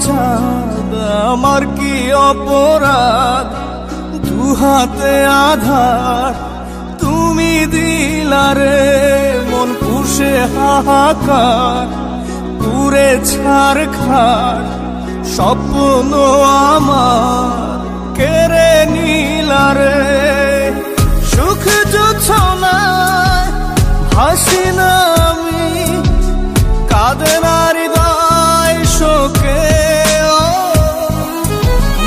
চাঁদ আমার কি অপরাধ, দুহাতে আধার তুমি দিলারে, মন পুষে হাহাকার পুরে ছারখার, স্বপ্ন আমার কেড়ে নিলারে। সুখ জোছনায় ভাসি না আমি, কাঁদে না হৃদয় শোকে,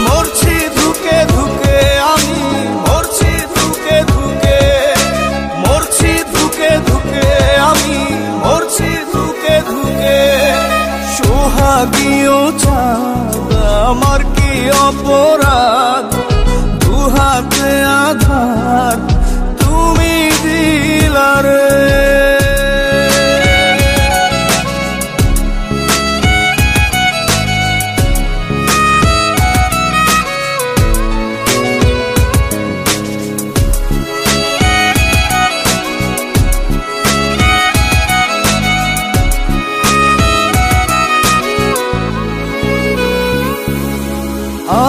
মরছি ধুকে ধুকে আমি, মরছি ধুকে ধুকে, মরছি ধুকে ধুকে আমি, মরছি ধুকে ধুকে। সোহাগীও চাঁদ আমার কি অপরাধ, দুহাতে আধার তুমি দিলারে।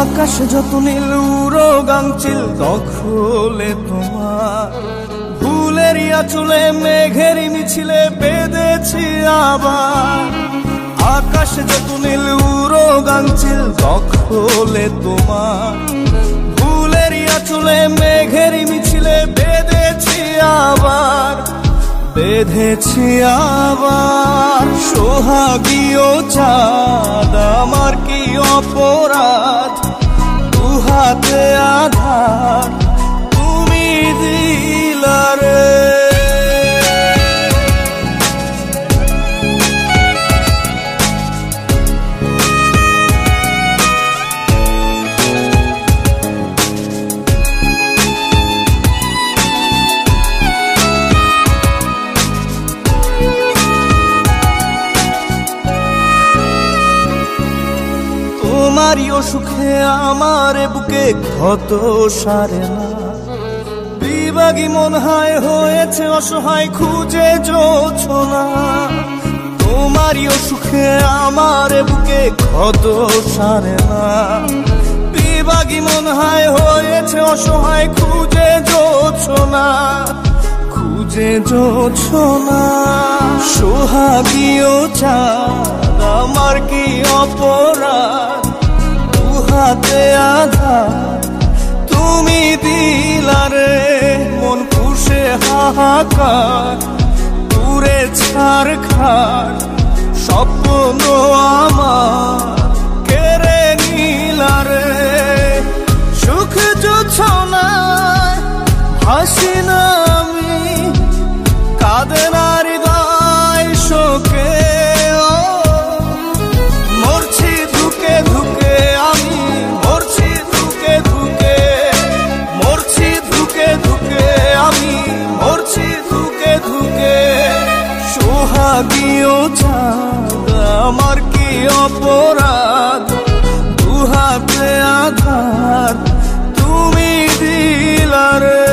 আকাশ যত নীল উড়ো গাংচিল দখলে তোমার, ফুলের আঁচলে মেঘের মিছিলে বেঁধেছি আবার। আকাশ যত নীল উড়ো গাংচিল দখলে তোমার, ফুলের আঁচলে মেঘের মিছিলে বেঁধেছি আবার, বেঁধেছি আবার। সোহাগীও চাঁদ আমার কি অপরাধ, দুহাতে আধার তুমি দিলারে। তোমারই অসুখে আমার বুকে ক্ষত সারে না, বিভাগী মন হায় হয়েছে অসহায় খুঁজে জোছনা। তোমারই অসুখে আমার বুকে ক্ষত সারে না, বিভাগী মন হায় হয়েছে অসহায় খুঁজে জোছনা, খুঁজে জোছনা। সোহাগীও চাঁদ আমার কি অপরাধ, দুহাতে আধার তুমি দিলারে, মন পুষে হাহাকার পুরে ছারখার, স্বপ্ন আমার কেড়ে নিলারে। সুখ জোছনায় ভাসি না আমি, কাঁদে না হৃদয় শোকে, মরছি ধুকে ধুকে আমি, মরছি ধুকে ধুকে, মরছি ধুকে ধুকে আমি, মরছি ধুকে ধুকে। সোহাগীও চাঁদ আমার কি অপরাধ, দুহাতে আধার তুমি দিলারে।